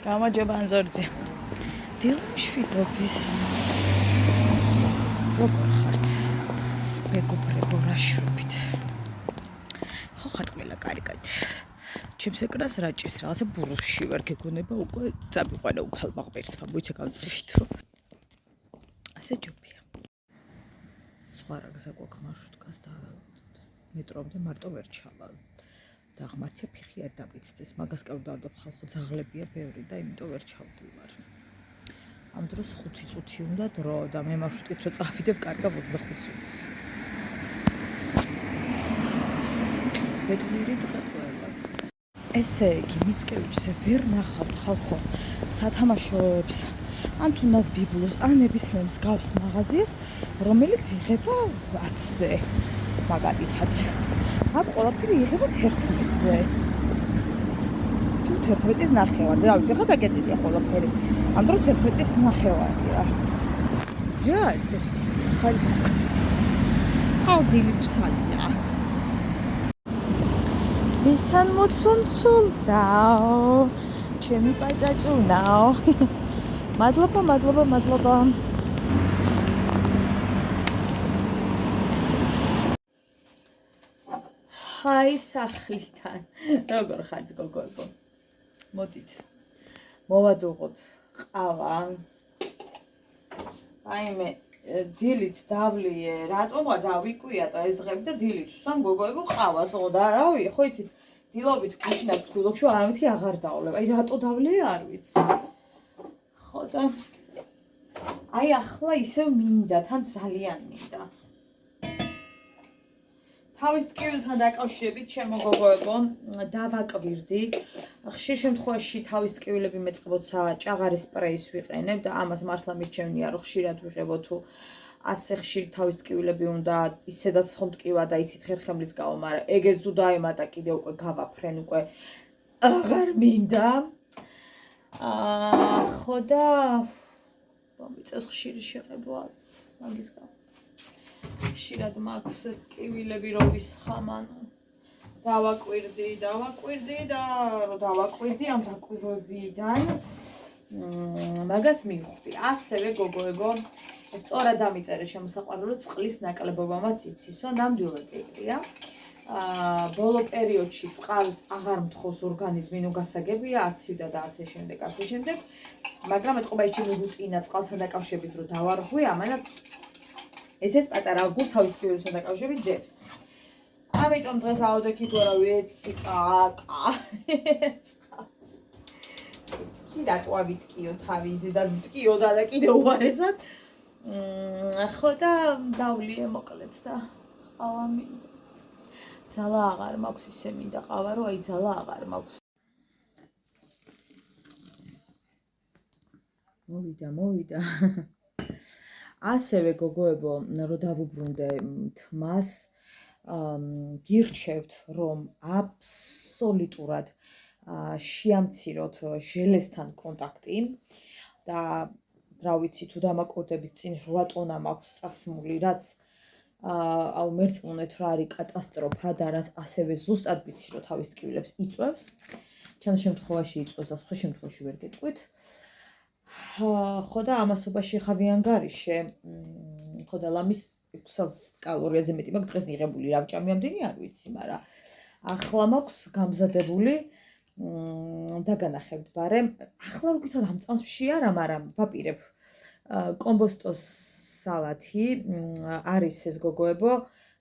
გამარჯობა ანზორძი. დილმშვიდობის. როგორ ხართ? მეგობრებო, რა შრობით? ხო ხართ ყველა კარგად? ჩემს ეკრანს რაჭის რაღაცა ბურუსში ვარ, გეგონება უკვე წამიყვანა უფალმა ღმერთმა, მოიცა გავწვიდო. ასე ჯობია. სხვა რაღაცა გვაქვს მარშრუტკას და მეტრომდე მარტო ვერ ჩავალ. და ღმერთია ფიხი არ დამიცდეს, მაგას კავდავდობ, ხალხო ძაღლებია ბევრი და იმიტომ ვერ ჩავდივარ. ამ დროს 5 წუთი უნდა დრო და მე მარშრუტით რო წავიდებ, კარგა 25 წუთს. ბედნიერი დღე ყველას. ესე იგი, მიცკევიჩზე ვერ ნახავთ ხალხო სათამაშოებს, ან თუნდაც ბიბლოს, ან ნებისმიერ მსგავს მაღაზიას, რომელიც იღება 10-ზე, მაგალითად. აქ ყველაფერი იღება 11-ზე. 11-ის ნახევარი. რა ვიცი, ხა გაკეთებია ყველაფერი. ამ დროს 11-ის ნახევარია. რა წესი? ხალხი. ალდილის ცალია. მისთან მოცუნცულდაო. ჩემი პაჭაჭუნაო. მადლობა. ჰაი სახლიდან. როგორ ხართ გოგოებო? მოდით. მოვადუღოთ ყავა. აი მე დილით დავლიე, რატომღაც ავიკვია და ეს დღები და დილით ვსვამ გოგოებო ყავას, ხო და რავი, ხო იცით, დილობით გიშნას თქვილოქშო არავითი აღარ დავლებ. აი რატო დავლე არ ვიცი. ხო და აი ახლა ისევ მინდა, თან ძალიან მინდა. თავის ტკივილთან დაკავშირებით ჩემო გოგოებო, დავაკვირდი. ხშირ შემთხვევაში თავის ტკივილები მეწყობოცა ჭაღარის სპრეის ვიყენებ და ამას მართლა მირჩევნია, რომ ხშირად ვიღებო თუ ასე ხშირ თავის ტკივილები უნდა ისედაც ხომ ტკივა და იცით ხერხემლის გამო, მაგრამ ეგეც თუ დაემატა კიდე უკვე გავაფრენ, უკვე აღარ მინდა. ხო და მომიწევს ხშირი შეღებვა მაგის გამო. ხშირად მაქვს ეს ტკივილები რო ვისხამ, დავაკვირდი და რო დავაკვირდი ამ დაკვირვებიდან მაგას მივხვდი. ასევე გოგოებო, სწორად დამიწერე შემოსაყვანლო წყლის ნაკლებობამაც იცისო, ნამდვილად ეგრეა. ბოლო პერიოდში წყალს აღარ მთხოვს ორგანიზმი, ნუ გასაგებია, აცივდა და ასე შემდეგ. მაგრამ ეთყობა ის ჩემი რუტინა წყალთან დაკავშირებით რომ დავარღვე, ამანაც ესეც პატარა გულ თავის ტკივილებთან დაკავშირებით დებს. ამიტომ დღეს ავდექით ვარა ვიცი კი რატო ავიტკიო თავიზე და ვტკიოდა და კიდე უარესად. ხო და დავლიე მოკლედ და ყავა მინდა. ძალა აღარ მაქვს ისე მინდა ყავა, რომ აი ძალა აღარ მაქვს. მოვიდა. ასევე გოგოებო, რომ დავუბრუნდე თმას, გირჩევთ, რომ აბსოლუტურად შეამციროთ ჟელესთან კონტაქტი და რა ვიცი, თუ დამაკვირდებით წინ 8 ტონა მაქვს წასმული, რაც მერწმუნეთ რა არის კატასტროფა და რაც ასევე ზუსტად ვიცი, რომ თავის ტკივილებს იწვევს. ჩემს შემთხვევაში იწვევს და სხვა შემთხვევაში ვერ გეტყვით. ხო და ამასობაში ხავი ანგარიშე, ხო და ლამის 600 კალორიაზე მეტი მაქვს დღეს მიღებული, რა ვჭამი ამდენი არ ვიცი, მაგრამ ახლა მაქვს გამზადებული დაგანახებთ ბარემ. ახლა რო გითხრათ ამ წამსში არა, მაგრამ ვაპირებ კომბოსტოს სალათი არის ეს გოგოებო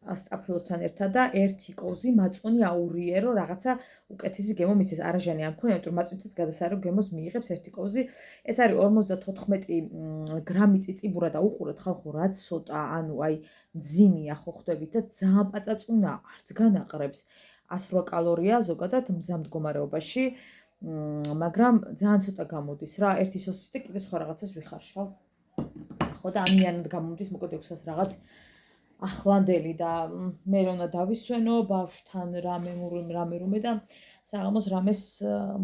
სტაფილოსთან ერთად და 1 კოზი მაწონი აურიერო რაღაცა უკეთესი გემო მისცეს. არაჟანი არ მქონია, იმიტომ მაწონითაც გადასარო გემოს მიიღებს 1 კოზი. ეს არის 54 გრამი წიწიბურა და უყურეთ ხალხო, რაც ცოტა, ანუ აი მძიმეა ხო ხვდებით და ძალიან პაწაწუნა, არც განაყრებს. 108 კალორია ზოგადად მზა მდგომარეობაში, მაგრამ ძალიან ცოტა გამოდის რა, ერთი სოსი და კიდე სხვა რაღაცას ვიხარშავ. ხო და ამიანად გამოდის, მოკლედ 600 რაღაც ახლანდელი და მე რომ დავისვენო ბავშვთან რამე და საღამოს რამეს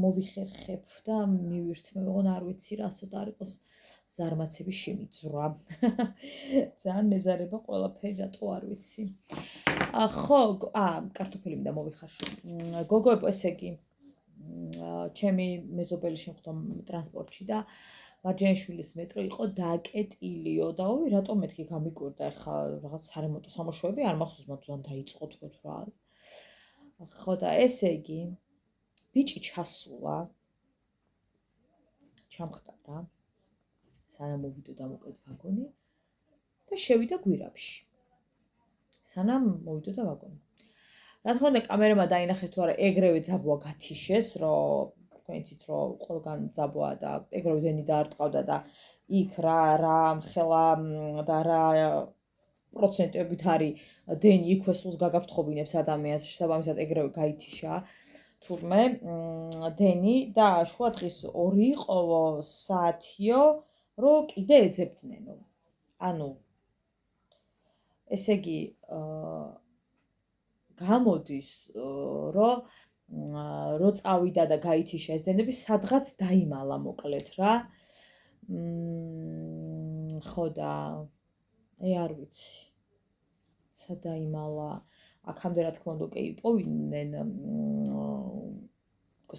მოვიხერხებ და მივირთმევ, ოღონ არ ვიცი რა, ცოტა არ იყოს ზარმაცები შემიძვრა. ძალიან მეზარება ყველაფერი, რატო არ ვიცი. ხო, კარტოფელი მინდა მოვიხარშო. გოგოებო, ესე იგი ჩემი მეზობელი შემხვდა ტრანსპორტში და მარჯანიშვილის მეტრო იყო დაკეტილიო და ой, რატომ მეთქი გამიკვირდა ახლა რაღაც სარემონტო სამუშაოები არ მახსოვს მაგრამ დაიწყო თქო რა. ხო და ესე იგი ბიჭი ჩასულა ჩამხტარა სანამ მოვიდოდა მოკეთ ვაგონი და შევიდა გვირაბში. სანამ მოვიდოდა ვაგონი. რა თქმა უნდა კამერამა დაინახეს თუ არა ეგრევე ძაბვა გათიშეს, რომ თქვენ იცით რომ ყველგან ძაბვა და ეგრევე დენი დაარტყავდა და იქ რა მხელა და რა პროცენტებით არის დენი იქვე სულს გაგაფრთხობინებს ადამიანს, შესაბამისად ეგრევე გაითიშა თურმე დენი და შუა დღის 2 იყოვო საათიო რომ კიდე ეძებნენო. ანუ ესე იგი გამოდის რომ რო წავიდა და გაითიშა ეს დენები სადღაც დაიმალა მოკლედ რა. ხო და არ ვიცი სად დაიმალა აქამდე რა თქმა უნდა უკვე იპოვიდნენ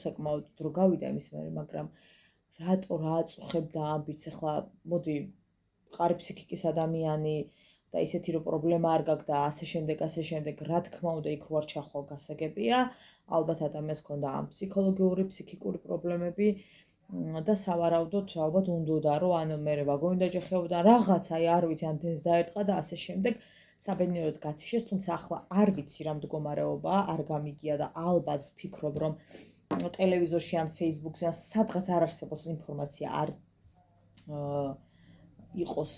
საკმაოდ დრო გავიდა იმის მერე მაგრამ რატო რა აწუხებდა ამ ბიჭს ახლა მოდი მყარი ფსიქიკის ადამიანი და ისეთი რომ პრობლემა არ გაქვს და ასე შემდეგ რა თქმა უნდა იქ რო არ ჩახვალ გასაგებია ალბათ ადამიანს ჰქონდა ამ ფსიქოლოგიური ფსიქიკური პრობლემები და სავარაუდოდ ალბათ უნდოდა რომ ან მე ვაგონი დაჯახეობდა რაღაც აი არ ვიცი ან დენს დაერტყა და ასე შემდეგ საბედნიეროდ გათიშეს თუმცა ახლა არ ვიცი რა მდგომარეობაა არ გამიგია და ალბათ ვფიქრობ რომ ტელევიზორში ან Facebook-ზე ან სადღაც არ არსებობს ინფორმაცია არ იყოს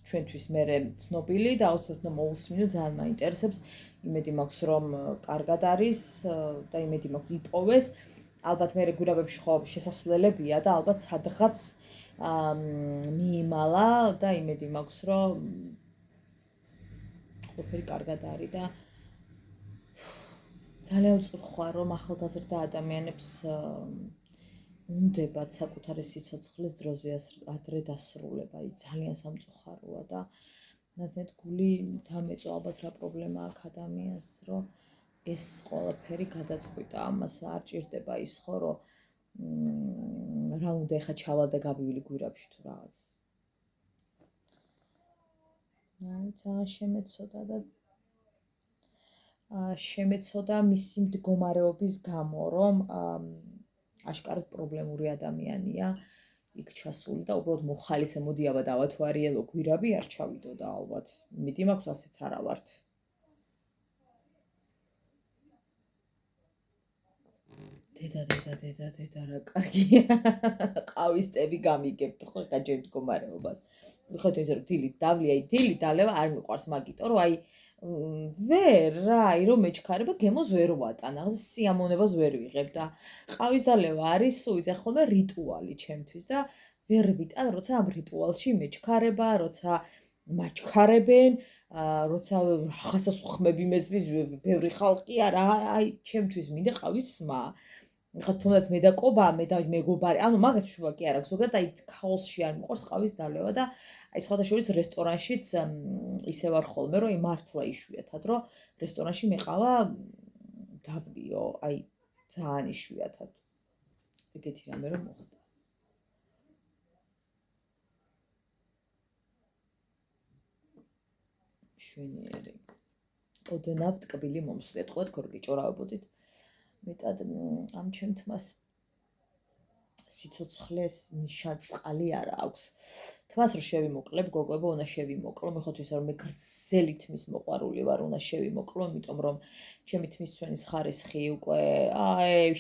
ჩვენთვის მერე ცნობილი და აუცილებლად მოусმინო ძალიან მაინტერესებს იმედი მაქვს რომ კარგად არის და იმედი მაქვს იპოვეს ალბათ მე გვირაბებში ხო შესასვლელებია და ალბათ სადღაც მიიმალა და იმედი მაქვს რომ ყველაფერი კარგად არის და ძალიან ვწუხარ რომ ახალგაზრდა ადამიანებს უნდებათ საკუთარი სიცოცხლის დროზე ადრე დასრულება, ძალიან სამწუხაროა და ნაცნად გული დამეწო ალბათ რა პრობლემა აქვს ადამიანს, რომ ეს ყველაფერი გადაწყვიტა, ამას არ ჭირდება ის ხო, რომ რა უნდა ეხა ჩავალ და გავივლი გვირაბში თუ რაღაც. ძალიან შემეცოდა მისი მდგომარეობის გამო, რომ აშკარად პრობლემური ადამიანია იქ ჩასული და უბრალოდ მოხალისე მოდი აბა დავათვარიელო გვირაბი არ ჩავიდოდა ალბათ. იმედი მაქვს ასეც არა ვართ. დედა რა კარგია. ყავის წები გამიგებთ ხო ხა ჯერ მდგომარეობას. მიხოთ ეს რომ დილით დავლი აი დილით დალევა არ მიყვარს მაგიტო რომ აი ვერ რა აი რომ მეჩქარება გემოს ვერ ვატან აღზე სიამონებას ვერ ვიღებ და ყავის დალევა არის სუიც ახლა რიტუალი ჩემთვის და ვერ ვიტან როცა ამ რიტუალში მეჩქარება როცა მაჩქარებენ როცა რაღაცას ხმები მესმის ბევრი ხალხია რა აი ჩემთვის მინდა ყავის სმა ხა თუნდაც მე და კობა მე და მეგობარი ანუ მაგას შუა კი არ აქვს ზოგადად აი ქაოსში არ მიყვარს ყავის დალევა და აი სხვადასხვა რესტორანშიც ისე ვარ ხოლმე რომ მართლა იშვიათად რომ რესტორანში მეყავა დავლიო აი ძალიან იშვიათად ეგეთი რამე რომ მოხდეს შვენიერი ოდნავ ტკბილი მომსვლეთ ხო თქო რომ გიჭორავებოდით მეტად ამ ჩემ თმას სიცოცხლეს ნიშანწყალი არ აქვს თმას რომ შევიმოკლებ გოგოებო უნდა შევიმოკლო მეხოთ ისე რომ მე გრძელი თმის მოყვარული ვარ უნდა შევიმოკლო იმიტომ რომ ჩემი თმის ცვენის ხარისხი უკვე აი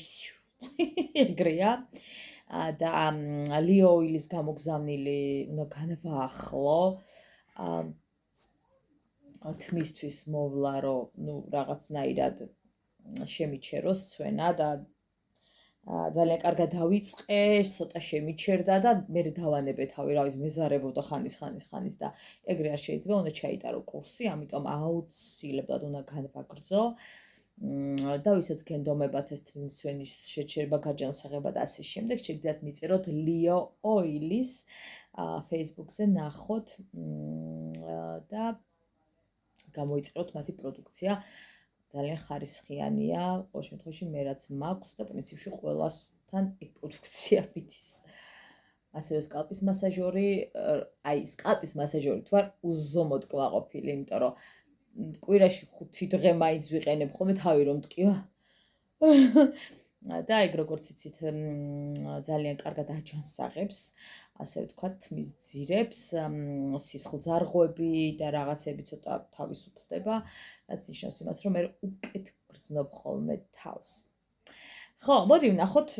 ეგრეა და ლიო ოილის გამოგზავნილი უნდა განვაახლო თმისთვის მოვლა რომ ნუ რაღაცნაირად შემიჩეროს ცვენა და ძალიან კარგად დავიწყე, ცოტა შემიჩერდა და მე დავანებე თავი, რა ვიცი, მეზარებოდა ხანის და ეგრე არ შეიძლება, უნდა ჩაიტარო კურსი, ამიტომ აუცილებლად უნდა განვაგრძო. და ვისაც გენდომებათ ეს თმისცვენის შეჩერება, გაჯანსაღება და ასე შემდეგ, შეგიძლიათ მიწეროთ ლიო ოილის Facebook-ზე ნახოთ და გამოიწეროთ მათი პროდუქცია. ძალიან ხარისხიანია, ყოველ შემთხვევაში მე რაც მაქვს და პრინციპში ყველასთან თან პროდუქცია მიდის. ასევე სკალპის მასაჟორი, აი სკალპის მასაჟორი თუ არ უზომოდ კმაყოფილი, იმიტომ რომ კვირაში 5 დღე მაინც ვიყენებ ხოლმე თავი რომ მტკივა. და ეგ როგორც იცით ძალიან კარგად აჯანსაღებს, ასე ვთქვათ, თმის ძირებს, სისხლძარღვები და რაღაცები ცოტა თავისუფლდება, რაც ნიშნავს იმას, რომ მე უკეთ გრძნობ ხოლმე თავს. ხო, მოდი ვნახოთ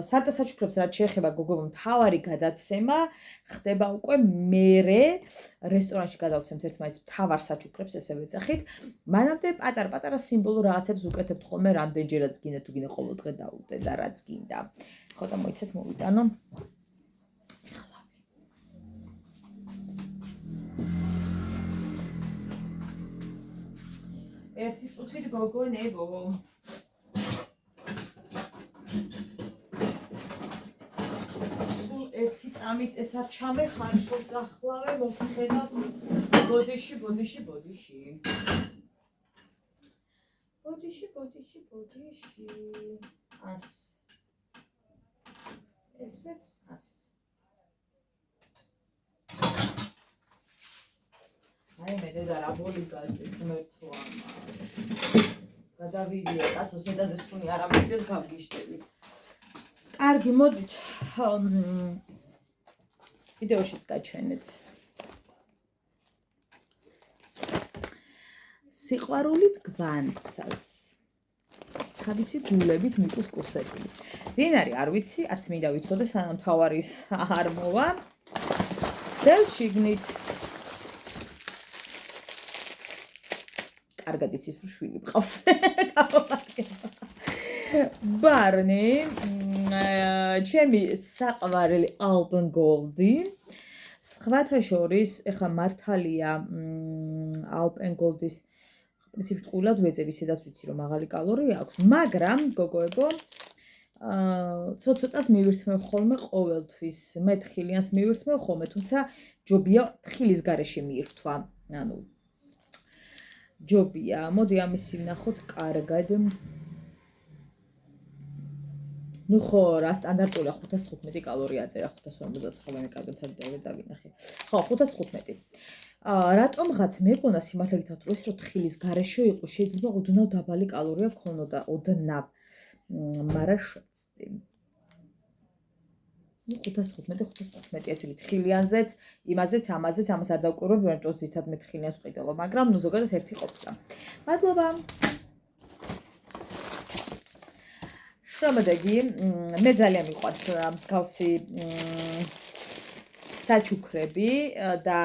სანტა საჩუქრებს რაც შეეხება გოგოებო მთავარი გადაცემა ხდება უკვე მერე რესტორანში გადავცემთ ერთმანეთს მთავარ საჩუქრებს ესე ვეძახით. მანამდე პატარ-პატარა სიმბოლურ რაღაცებს უკეთებთ ხოლმე რამდენჯერაც გინდა თუ გინდა ყოველდღე დაუდე და რაც გინდა. ხო და მოიცეთ მოვიტანო. ერთი წუთით გოგონებო. ერთი წამით ეს არ ჩამეხარშოს ახლავე მოგხედავ ბოდიში ას ესეც ას აი მე და რა ბოლი გაზდეს მერთო ამა გადავიდია კაცო ზედაზე სუნი არ ამიგდეს გავგიშდები. კარგი, მოდით ვიდეოშიც გაჩვენეთ. სიყვარულით გვანცას. თავისი გულებით მიკუსკუსებული. ვინ არის, არ ვიცი, არც მინდა ვიცოდე, სანამ თავარის არ მოვა. დევს შიგნით. კარგად იცის, რომ შვილი მყავს. ბარნი ჩემი საყვარელი ალბენ გოლდი სხვათა შორის ეხა მართალია ალბენ გოლდის პრინციპში ყულად ვეძებ ისედაც ვიცი რომ მაღალი კალორია აქვს მაგრამ გოგოებო ცოტ-ცოტას მივირთმევ ხოლმე ყოველთვის მე თხილიანს მივირთმევ ხოლმე თუმცა ჯობია თხილის გარეშე მიირთვა ანუ ჯობია მოდი ამისი ვნახოთ კარგად ნუ ხო რა სტანდარტულია 515 კალორია აწერა 559 მე კარგად არ დავინახე. ხო 515. რატომღაც მეგონა სიმართლე გითხრათ რომ ეს რო თხილის გარეშე იყო შეიძლება ოდნავ დაბალი კალორია ქონოდა ოდნავ. მაგრამ შეცდი. ნუ 515 ესე იგი თხილიანზეც, იმაზეც, ამაზეც, ამას არ დავკვირვებ, მეტყვი ზითად მე თხილიანს ვყიდულობ, მაგრამ ნუ ზოგადად ერთი ყოფდა. მადლობა. შემდეგი მე ძალიან მიყვარს მსგავსი საჩუქრები და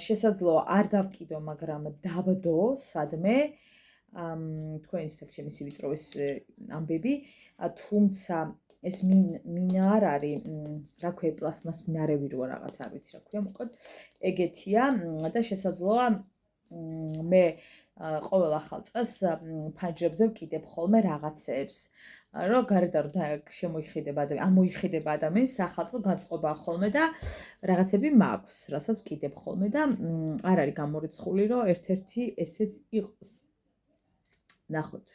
შესაძლოა არ დავკიდო, მაგრამ დავდო სადმე თქვენ ისეთ ჩემი სივიწროვის ამბები, თუმცა ეს მინა არ არის, რა ქვია, პლასმას ნარევი რო რაღაც არ ვიცი რა ქვია, მოკლედ ეგეთია და შესაძლოა მე ყოველ ახალ წელს ფანჯრებზე ვკიდებ ხოლმე რაღაცებს. რომ გარდა რომ შემოიხიდება ადამიანი, ამოიხიდება ადამიანს სახალხო განწყობაა ხოლმე და რაღაცები მაქვს, რასაც ვკიდებ ხოლმე და არ არის გამორიცხული, რომ ერთ-ერთი ესეც იყოს. ნახოთ.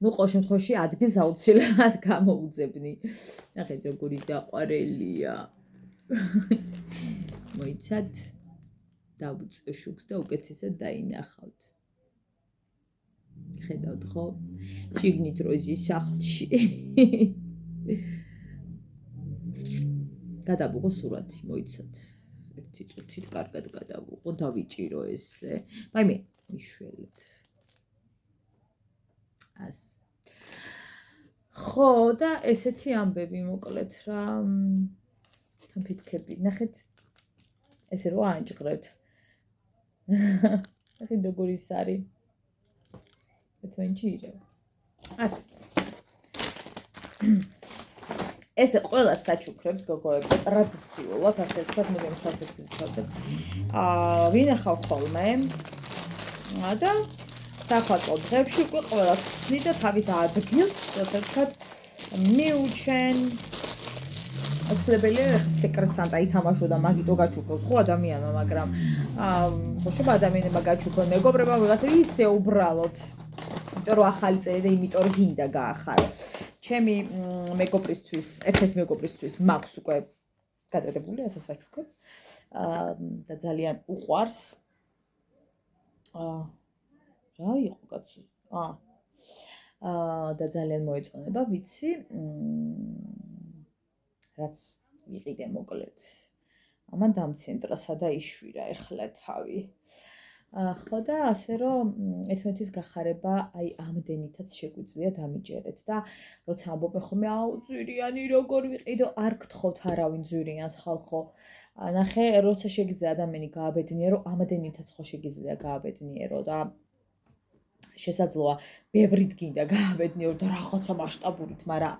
ნუ ყოველ შემთხვევაში ადგილს აუცილებლად გამოუძებნი. ნახეთ როგორი დაყვარელია. მოიცათ. დავუწყე შუქს და უკეთესად დაინახავთ. ხედავთ ხო? შიგნით როზის სახლში. გადავუყო სურათი, მოიცათ. ერთი წუთით კარგად გადავუყო, დავიჭირო ესე. მაიმე, მიშველეთ. ას. ხო, და ესეთი ამბები მოკლედ რა. თან ფიქრები. ნახეთ. ესე რო ანჭყრეთ. ნახეთ როგორი ის არის. თვენჭირე. ას. ესე ყველა საჩუქრებს გოგოებო ტრადიციულად ასე ვთქვათ, მე მსახურების ვთქვათ. ვინახავ ხოლმე. და სახალხო დღეებში უკვე ყველა ხსნი და თავის ადგილს, ასე ვთქვათ, მიუჩენ. აუცილებელია სეკრეტ სანტა ითამაშო და მაგიტო გაჩუქოს ხო ადამიანმა, მაგრამ ხო შეიძლება ადამიანებმა გაჩუქონ მეგობრებმა ვიღაცა ისე უბრალოდ იმიტომ რომ ახალი წელი და იმიტომ რომ გინდა გაახარო. ჩემი მეგობრისთვის, ერთ-ერთი მეგობრისთვის მაქვს უკვე გადადებული, ასაც ვაჩუქებ. და ძალიან უყვარს. რა იყო კაცო? და ძალიან მოეწონება, ვიცი. რაც ვიყიდე მოკლედ. ამან დამცენტრასა და იშვირა ეხლა თავი. ხო და ასე რომ ერთმანეთის გახარება აი ამდენითაც შეგვიძლია დამიჯერეთ და როცა ამბობ ხოლმე აუ ძვირიანი როგორ ვიყიდო არ გთხოვთ არავინ ძვირიანს ხალხო ნახე როცა შეგიძლია ადამიანი გააბედნიერო ამდენითაც ხო შეგიძლია გააბედნიერო და შესაძლოა ბევრით გინდა გააბედნიერო და რაღაცა მასშტაბურით მაგრამ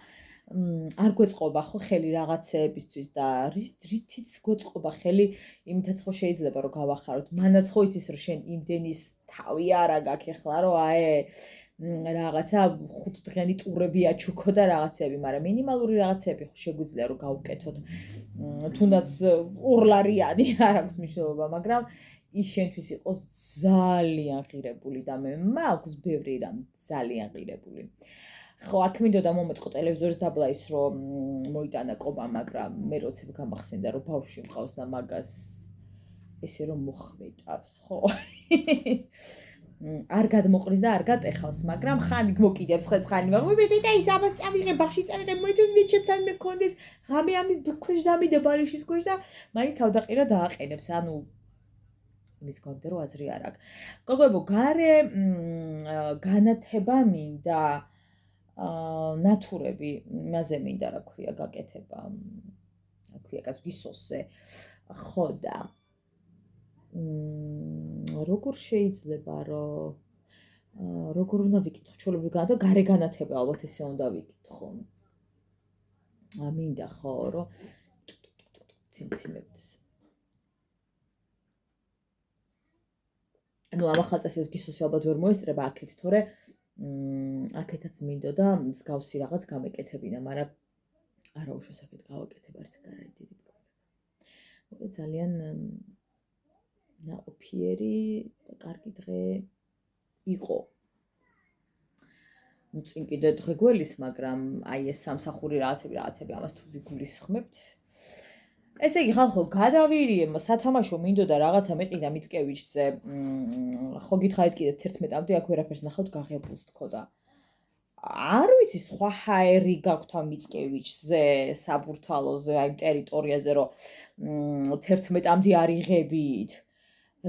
არ გვეწყობა ხო ხელი რაღაცეებისთვის და რითიც გვეწყობა ხელი იმითაც ხო შეიძლება რომ გავახაროთ მანაც ხო იცის რომ შენ იმდენის თავი არა გაქვს ეხლა რომ რაღაცა 5 დღიანი ტურები აჩუქო და რაღაცები მაგრამ მინიმალური რაღაცები ხო შეგვიძლია რომ გავუკეთოთ თუნდაც ორლარიანი არ აქვს მნიშვნელობა მაგრამ ის შენთვის იყოს ძალიან ღირებული და მე მაქვს ბევრი რამ ძალიან ღირებული ხო, აქ მინდოდა მომეწყო ტელევიზორის დაბლა ის რომ მოიტანა კობა, მაგრამ მე როცებ გამახსენდა რომ ბავშვი მყავს და მაგას ესე რომ მოხვეტავს, ხო? არ გადმოყრის და არ გატეხავს, მაგრამ ხანი მოკიდებს ხეს ხანი. მოვიდე და ის ამას წავიღე, ბახში წავიღე, მოიწეს მიჩებთან მე მქონდეს ღამე ამის ქვეშ დამიდე ბარიშის ქვეშ და მაინც თავდაყირა დააყენებს. ანუ იმის გამდა რომ აზრი არ აქვს. გოგოებო, გარე განათება მინდა ნატურები იმაზე მინდა რა ქვია გაკეთება რა ქვია კაც გისოსზე ხო და როგორ შეიძლება რომ როგორ უნდა ვიკითხო ჩვეულებრივ განათება გარე განათება ალბათ ესე უნდა ვიკითხო მინდა ხო რომ ციმციმებს ну ამახალწას ეს გისოსი ალბათ ვერ მოესწრება აქეთ თორე აქეთაც მინდოდა მსგავსი რაღაც გამეკეთებინა, მაგრამ არა უშუალოდ გავაკეთებ არც არ არის დიდი პრობლემა. ძალიან ნაყოფიერი და კარგი დღე იყო. წინ კიდე დღე გველის, მაგრამ აი ეს სამსახური რაღაცები ამას თუ ვიგულისხმებთ. ესე იგი ხალხო გადავირიე სათამაშო მინდოდა რაღაცა მეყიდა მიცკევიჩზე ხო გითხარით კიდე 11-მდე აქ ვერაფერს ნახავთ გაღებულს თქო და არ ვიცი სხვა ჰაერი გაქვთ ამ მიცკევიჩზე საბურთალოზე აი ტერიტორიაზე რომ 11-მდე არ იღებით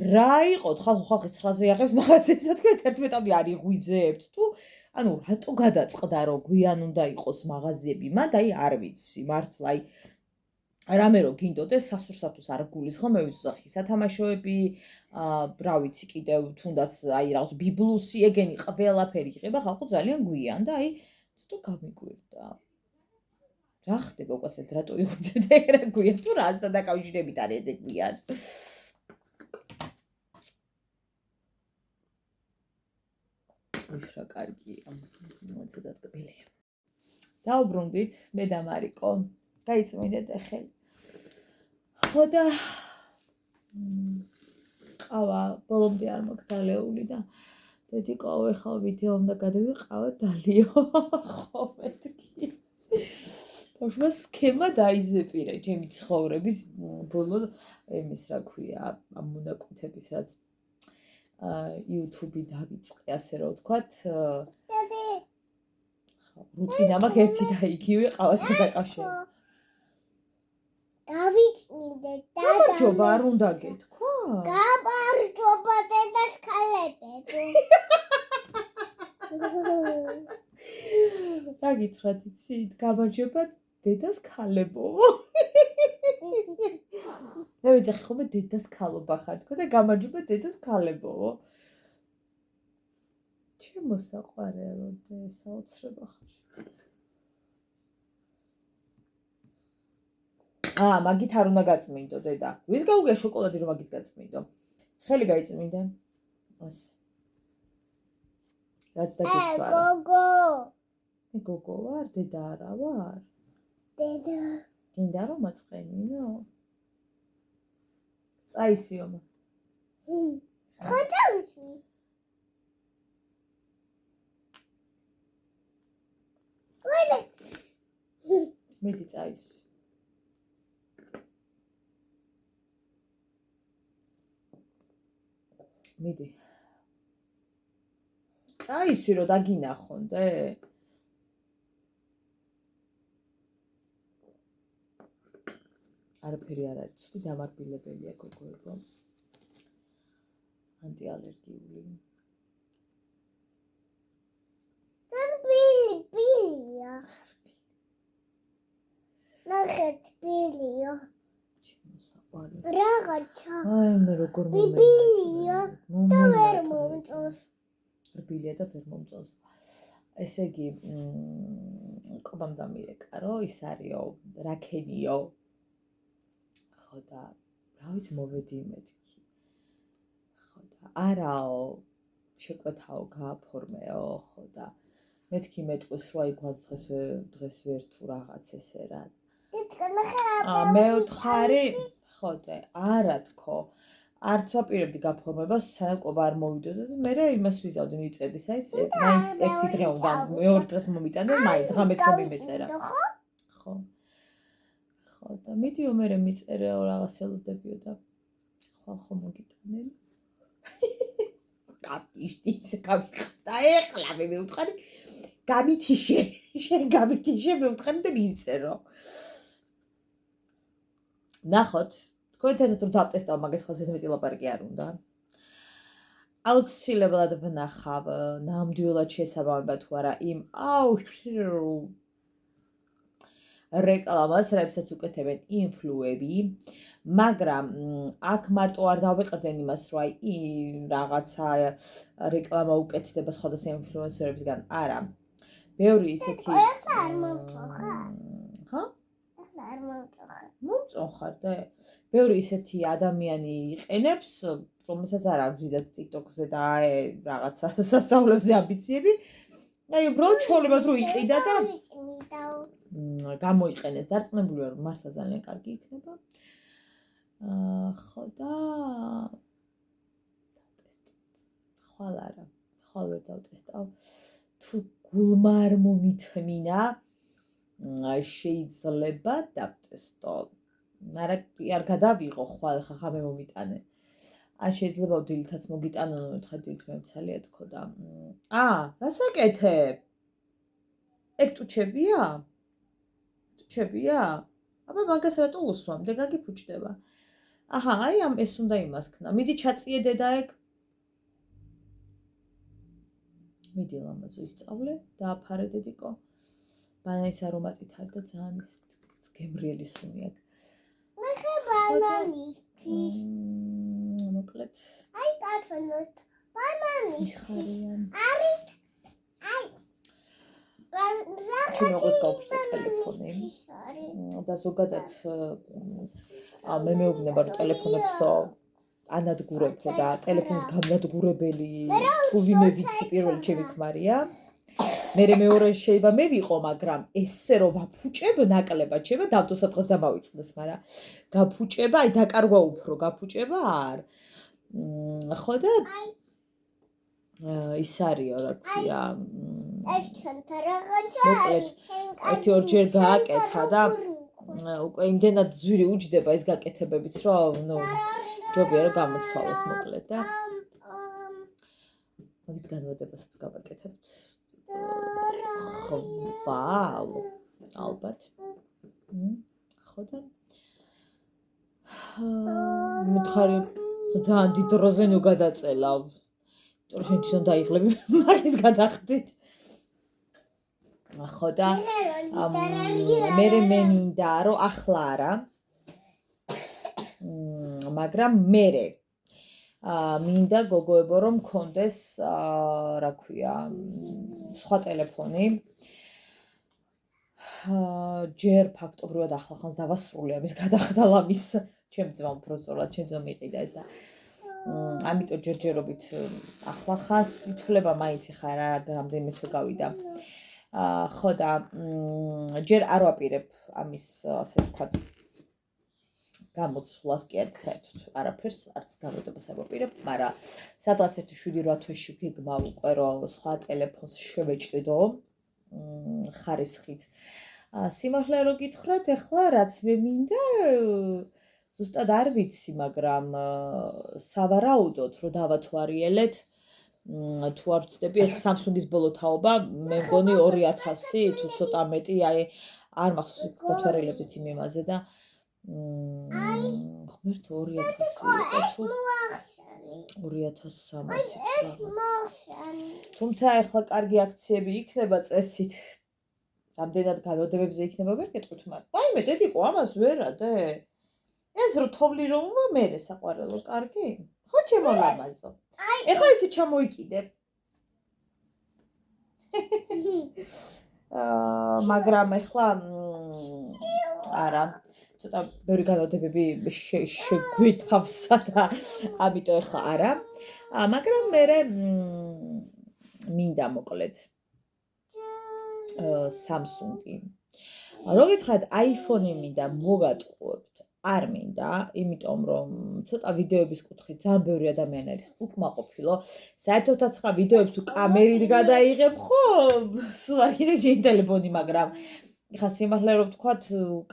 რა იყოთ ხალხი 9-ზე აღებს მაღაზიებს და თქვენ 11-მდე არ იღვიძებთ თუ ანუ რატო გადაწყდა რომ გვიან უნდა იყოს მაღაზიები მანდ აი არ ვიცი მართლა აი რამე რო გინდოდეს სასურსათოს არ გულისხმობ მე ვიცი სათამაშოები რა ვიცი კიდევ თუნდაც აი რაღაც ბიბლუსი ეგენი ყველაფერი იღება ხალხო ძალიან გვიან და აი ცოტა გამიგვირდა რა ხდება უკაცრად რატო იღვიძებთ ეგრე გვიან თუ რასთან დაკავშირებით არის ეს გვიან უშრა კარგია ცოტა ტკბილია დაუბრუნდით მე და მარიკო გაიწმინდეთ ახლა. ხო და ყავა ბოლომდე არ მაქვს დალეული და დედი ყავა ეხლა ვიდეო უნდა გადავიყავა დალიო. ხო მეთქი. ბავშვმა სქემა დაიზეპირა ჩემი ცხოვრების ბოლო იმის რა ქვია ამ მონაკვეთების რაც YouTube-ი დავიწყე ასე რომ ვთქვათ. დედი რუტინა მაქვს ერთი და იგივე ყავასთან დაკავშირებით. გავიწმინდე და გამარჯობა არ უნდა გეთქვა? გამარჯობა დედას ქალებებო. რა გითხრათ იცით? გამარჯობა დედას ქალებო. მე ვიცი ხოლმე დედას ქალობა ხარ თქო და გამარჯობა დედას ქალებო. ჩემო საყვარელო და საოცრება ხარ. მაგით არ უნდა გაწმინდო დედა. ვის გაუგია შოკოლადი რომ მაგით გაწმინდო? ხელი გაიწმინდე. ასე. რაც დაგესვარა. გოგო. მე გოგო ვარ, დედა არა ვარ. დედა. გინდა რომ მაწყენინო? წაისიო. ხო წავისვი. მიდი წაის. მიდი. წაისი რომ დაგინახონდე. არაფერი არ არის, ცუდი დამარბილებელია გოგოებო. ანტიალერგიული. ბილია. ნახეთ ბილია. რაღაცა. აი მე როგორ ბილია და ვერ მომწონს. რბილია და ვერ მომწონს. ესე იგი, ყობამ დამირეკა, რომ ის არისო, რაქენიო. ხო და რა ვიცი მოვედი მეთქი. ხო და არაო, შეკვეთაო, გააფორმეო, ხო და მეთქი მეტყვის რომ აი დღეს ვერ თუ რაღაც ესე რა. მე ვთხარი, ხო და არა თქო. არც ვაპირებდი გაფორმებას, სანამ ყობა არ მოვიდოდა და მე იმას ვიზავდი მივწერდი, საერთოდ მაინც ერთი დღე უნდა, მეორე დღეს მომიტანე, მაინც ღამეც მომიმეწერა. ხო. ხო და მიდიო მე მიწერეო რაღაც ელოდებიო და ხო მოგიტანენ. კაპიშტი ისე გავიხდა ეხლა მე მივთხარი გამითიშე, შენ გამითიშე მე ვთხარი და მივწერო. ნახოთ, თქვენ ერთად რომ დავტესტავ მაგას ხალხს მეტი ლაპარაკი არ უნდა. აუცილებლად ვნახავ ნამდვილად შესაბამება თუ არა იმ რეკლამას, რასაც უკეთებენ ინფლუები, მაგრამ აქ მარტო არ დავიყრდენ იმას, რომ აი რაღაცა რეკლამა უკეთდება სხვადასხვა ინფლუენსერებისგან, არა. ბევრი ისეთი არ მომწონხარ. ჰა? არ მომწონხარ. მომწონხარ და ბევრი ისეთი ადამიანი იყენებს, რომელსაც არ აქვს დიდად TikTok-ზე და რაღაცა სასწავლებზე ამბიციები. აი უბრალოდ ჩოლებად რო იყიდა და გამოიყენეს. დარწმუნებული ვარ, რომ მართლა ძალიან კარგი იქნება. ხო და ხვალ არა, ხვალ ვერ დავტესტავ. თუ გულმა არ მომითმინა, შეიძლება დავტესტო. არ გადავიღო ხვალ ხა ხამე მომიტანე. ან შეიძლება დილითაც მოგიტანონ, თხა დილით მემცალია თქო და რას აკეთებ? ეგ ტუჩებია? ტუჩებია? აბა მაგას რატო უსვამ? და გაგიფუჭდება. აჰა, აი ამ ეს უნდა იმასქნა. მიდი ჩაწიე დედა ეგ. მიდი ლამაზო ისწავლე, დააფარე დედიკო. ბანანის არომატით არის და ძალიან გემრიელი სუნი აქვს. ნახე ბანანის. მოკლედ. აი კარტონოს ბანანის. არის ჩვენ როგორც გავხსნა ტელეფონი და ზოგადად მე მეუბნება რომ ტელეფონებსო ანადგურებო და ტელეფონის განადგურებელი თუ ვინმე ვიცი პირველი ჩემი ქმარია მე მეორე შეიძლება მე ვიყო მაგრამ ესე რომ ვაფუჭებ ნაკლებად შეიძლება დავდოსა დღეს დამავიწყდეს მაგრამ გაფუჭება აი დაკარგვა უფრო გაფუჭება არ ხო და ის არისო რა ქვია ეს ჩვენთან რაღაცა არის ერთი ორჯერ გააკეთა და უკვე იმდენად ძვირი უჯდება ეს გაკეთებებიც რომ ნუ ჯობია რომ გამოცვალოს მოკლედ და მაგის განმარტებასაც გავაკეთებთ ხვალ ალბათ ხო და მითხარი ძალიან დიდ დროზე ნუ გადაწელავ იმიტომ რომ შენ თვითონ დაიღლები მაგის გადახდით ხო და მე მინდა რომ ახლა არა მაგრამ მე მინდა გოგოებო რომ მქონდეს რა ქვია სხვა ტელეფონი ჯერ ფაქტობრივად ახლახანს დავასრულე ამის გადახდა ლამის ჩემ ძმამ უბრალოდ ჩემ ძმამ იყიდა ეს და ამიტომ ჯერჯერობით ახლახანს ითვლება მაინც ხა რა რამდენიმე თვე გავიდა ხო და ჯერ არ ვაპირებ ამის ასე ვთქვათ გამოცვლას კი საერთოდ არაფერს არც გამოდებას არ ვაპირებ მაგრამ სადღაც 7-8 თვეში გეგმავ უკვე რომ სხვა ტელეფონს შევეჭიდო ხარისხით. სიმართლე რო გითხრათ, ეხლა რაც მე მინდა ზუსტად არ ვიცი, მაგრამ სავარაუდოდ რომ დავათვალიერეთ, თუ არ ვწდები ეს Samsung-ის ბოლო თაობა, მე მგონი 2000 თუ ცოტა მეტი, აი არ მახსოვს გვათვალიერებდით იმ იმაზე და ღმერთო 2000 იყო თუ 2300. თუმცა ეხლა კარგი აქციები იქნება წესით. Ამდენად განოდებებზე იქნება ვერ გეტყვით, მაგრამ აი მე დედიკო ამას ვერა დე. ეს რო თოვლი რომ უვა მერე საყვარელო კარგი? ხო ჩემო ლამაზო. ეხლა ისე ჩამოიკიდე. მაგრამ ეხლა არა. ცოტა ბევრი განოდებები შეგვითავსა და ამიტომ ეხლა არა. მაგრამ მერე მინდა მოკლედ Samsung-ი. რო გითხრათ iPhone-ი მინდა მოგატყუებთ, არ მინდა, იმიტომ რომ ცოტა ვიდეოების კუთხით ძალიან ბევრი ადამიანი არის უკმაყოფილო. საერთოდაც ხა ვიდეოებს თუ კამერით გადაიღებ, ხო, სულ არ კიდე ჯერ ტელეფონი, მაგრამ ხა სიმართლე რო ვთქვათ,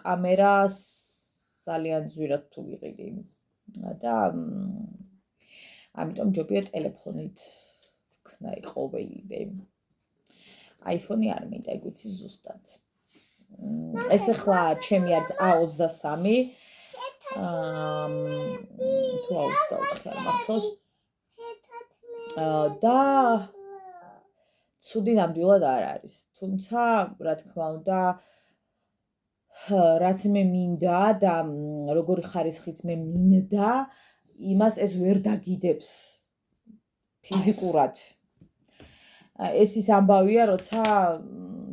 კამერას ძალიან ძვირად თუ ვიყიდი და ამიტომ ჯობია ტელეფონით ვქნა ყოველივე. iPhone-ი არ მინდა, ეგ ვიცი ზუსტად. ეს ახლა ჩემი არის A23. თუ A24 არ მახსოვს. და ცუდი ნამდვილად არ არის. თუმცა, რა თქმა უნდა, რაც მე მინდა და როგორი ხარისხიც მე მინდა, იმას ეს ვერ დაგიდებს ფიზიკურად. ეს ის ამბავია, როცა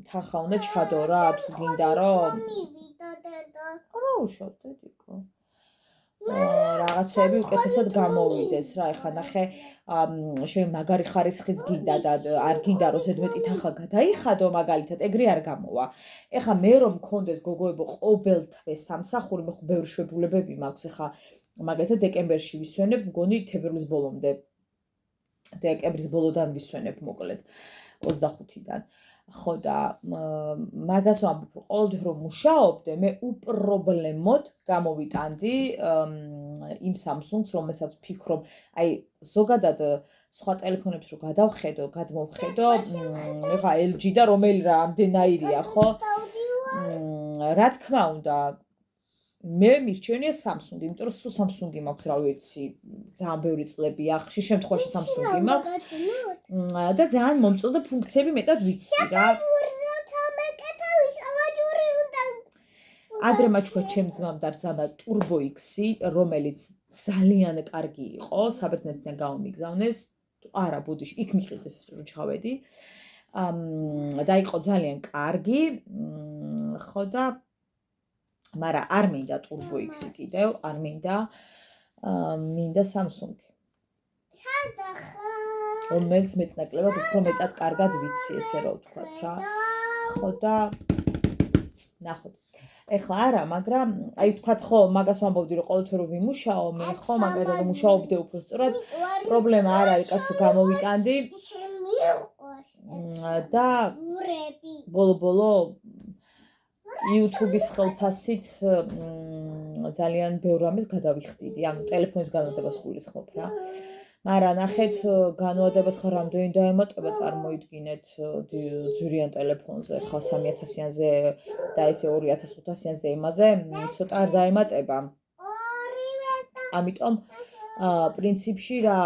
თანხა უნდა ჩადო რა, თუ გინდა რომ რა უშავ დედიკო. რაღაცები უკეთესად გამოვიდეს რა, ეხლა ნახე, შენ მაგარი ხარისხიც გინდა და არ გინდა რომ ზედმეტი თანხა გადაიხადო მაგალითად, ეგრე არ გამოვა. ეხლა მე რომ მქონდეს გოგოებო ყოველთვე სამსახური, მე ხო ბევრი შვებულებები მაქვს, ეხლა მაგალითად დეკემბერში ვისვენებ, მგონი თებერვლის ბოლომდე. დეკემბრის ბოლოდან ვისვენებ მოკლედ 25-დან. ხო და მაგას ვამბობ, ყოველდღე რომ მუშაობდე, მე უპრობლემოდ გამოვიტანდი იმ Samsung-ს, რომელსაც ვფიქრობ, აი ზოგადად სხვა ტელეფონებს რო გადმოვხედო, ეხა LG და რომელი რა ამდენაირია, ხო? რა თქმა უნდა, მე მირჩენია Samsung, იმიტომ რომ სულ Samsung-ი მაქვს, რა ვიცი, ძალიან ბევრი წლებია, ხშირ შემთხვევაში Samsung-ი მაქვს. და ძალიან მომწონდა ფუნქციები მეტად ვიცი რა. ადრე მაჩქვა ჩემ ძმამ დարձანა Turbo X-ი, რომელიც ძალიან კარგი იყო, საბერძნეთიდან გამომიგზავნეს. არა, ბუდიში, იქ მიყიდეს რო ჩავედი. და იყო ძალიან კარგი. ხო და მაგრამ არ მინდა Turbo X-ი კიდევ, არ მინდა. მინდა Samsung-ი. რომელიც მეტნაკლებად უფრო მეტად კარგად ვიცი, ესე რა ვთქვათ რა. ხო და ნახოთ. ეხლა არა, მაგრამ აი ვთქვათ ხო, მაგას ვამბობდი რომ ყოველთვე რომ ვიმუშაო, მე ხო, მაგალითად მუშაობდე უფრო სწორად, პრობლემა არ არის, კაცო გამოვიტანდი. და ბოლო YouTube-ის ხელფასით ძალიან ბევრ რამეს გადავიხდიდი, ანუ ტელეფონის განმარტებას გულისხმობ რა. მაგრამ ნახეთ, განმარტებას ხარ რამდენი დაემატება, წარმოიდგინეთ ძვირიან ტელეფონზე, ხა 3000-იანზე და ესე 2500-იანზე და იმაზე, ცოტა არ დაემატება. ამიტომ პრინციპში რა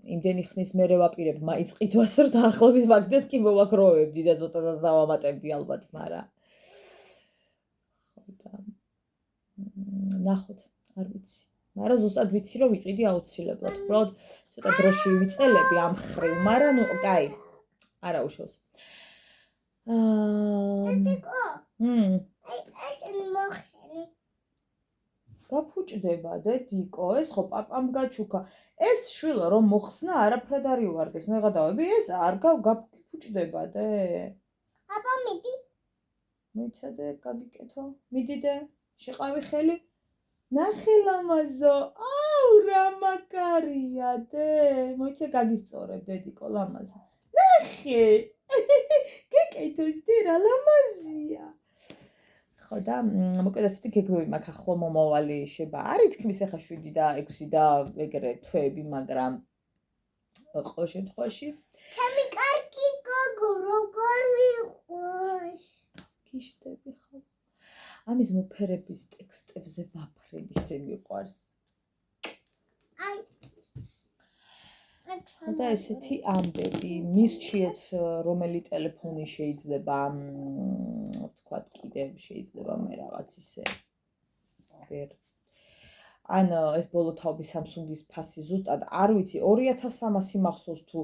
იმდენი ხნის მერე ვაპირებ მაინც ყიდვას, რომ დაახლოებით მაგდეს კი მოვაქროვებდი და ცოტასაც დავამატებდი ალბათ, მაგრამ ნახოთ, არ ვიცი. მაგრამ ზუსტად ვიცი, რომ ვიყიდი აუცილებლად. უბრალოდ ცოტა დროში ვიწელები ამ ხრივ, მაგრამ ნუ კაი, არა უშავს. გაფუჭდება დედიკო, ეს ხო პაპამ გაჩუქა. ეს შვილო რომ მოხსნა, არაფრად არ იوارდებს. მე გადავები, ეს არ გაფუჭდება დე. აბა მიდი. მოიცადე, გაგიკეთო. მიდიდე, შეყავი ხელი. ნახე ლამაზო, აუ რა მაგარია დე. მოიცე გაგისწორებ დედიკო ლამაზო. ნახე. კეთოს და რა ლამაზია. ხო და მოკლედ ასეთი გეგმები მაქვს ახლო მომავალი შეება. არის თქმის ახლა 7 და 6 და ეგრე თვეები, მაგრამ ყოველ შემთხვევაში ჩემი კარგი გოგო როგორ მიყვარს? გიშდები ხო? ამის მოფერების ტექსტებზე ვაფრენ ისე მიყვარს. აი და ესეთი ამბები, მისჩიეთ რომელი ტელეფონი შეიძლება ვთქვათ კიდევ შეიძლება მე რაღაც ისე ვერ ან ეს ბოლო თაობი Samsung-ის ფასი ზუსტად არ ვიცი 2300 მახსოვს თუ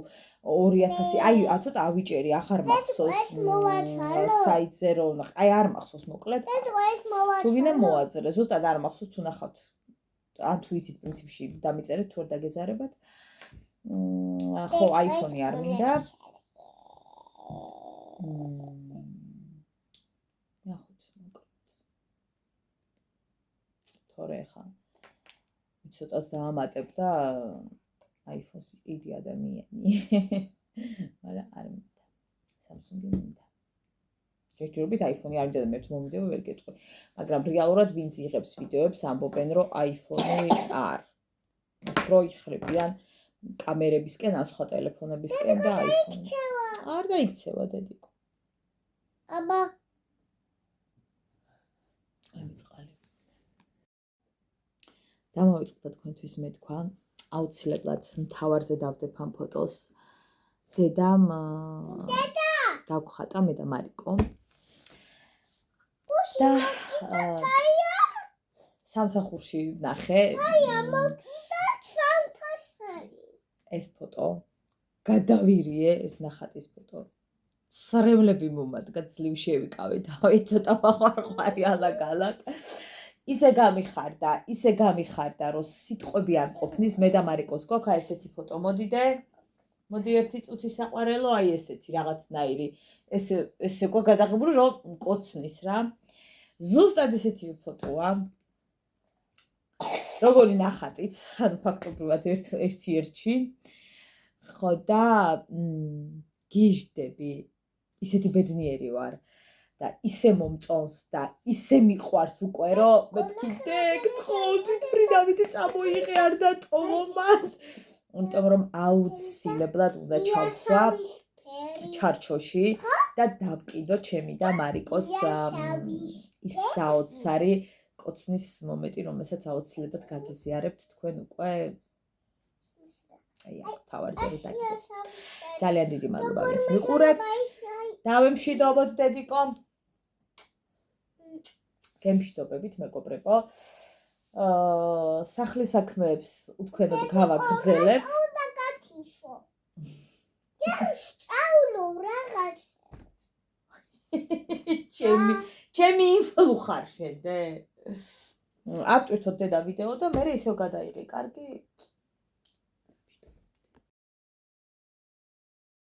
2000 აი ცოტა ავიჭერი აღარ მახსოვს საიტზე რო აი არ მახსოვს მოკლედ თუ გინდა მოვაწერე ზუსტად არ მახსოვს თუ ნახავთ ან თუ იცით პრინციპში დამიწერეთ თუ არ დაგეზარებათ ხო iPhone-ი არ მინდა ნახოთ მოკლედ თორე ხა ცოტას დაამატებ და iPhone-ს იგი ადამიანი მაგრამ არ მინდა Samsung-ი მინდა ჯერჯერობით iPhone-ი არ მინდა და მე თუ მომიდეო ვერ გეტყვი მაგრამ რეალურად ვინც იღებს ვიდეოებს ამბობენ რომ iPhone-ი არ რო იხრებიან კამერებისკენ ან სხვა ტელეფონებისკენ და iPhone-ი არ დაიქცევა დედიკო აბა ამიწყალი დამოვიწყდა თქვენთვის მე თქვა აუცილებლად მთავარზე დავდებ ამ ფოტოს დედამ დაგხატა მე და მარიკო და სამსახურში ნახე ეს ფოტო გადავირიე ეს ნახატის ფოტო სრემლები მომადგა ძლივ შევიკავე თავი ცოტა მახვარყვარი ალაგ-ალაგ ისე გამიხარდა რომ სიტყვები არ ყოფნის მე და მარიკოს გვაქვს ესეთი ფოტო მოდი ერთი წუთი საყვარელო აი ესეთი რაღაცნაირი ესე გვა გადაღებული რომ მკოცნის რა ზუსტად ესეთი ფოტოა როგორი ნახატიც ანუ ფაქტობრივად ერთ-ერთში ხო და გიჟდები ისეთი ბედნიერი ვარ და ისე მომწონს და ისე მიყვარს უკვე რომ მეთქი გთხოვთ ფრიდავით წამოიღე არ დატოვო მან იმიტომ რომ აუცილებლად უნდა ჩავსვა ჩარჩოში და დავყიდო ჩემი და მარიკოს ის საოცარი კოცნის მომენტი რომელსაც აუცილებლად გაგიზიარებთ თქვენ უკვე აი თავარზე დაგიდეთ ძალიან დიდი მადლობა ეს მიყურებთ დავემშვიდობოთ დედიკო გემშვიდობებით მეგობრებო სახლის საქმეებს უთქვენოდ გავაგრძელებ უნდა გათიშო სწავლო რაღაც ჩემი ინფლუ ხარ შენ დე ავტვირთოთ დედა ვიდეო და მე ისევ გადაიღე კარგი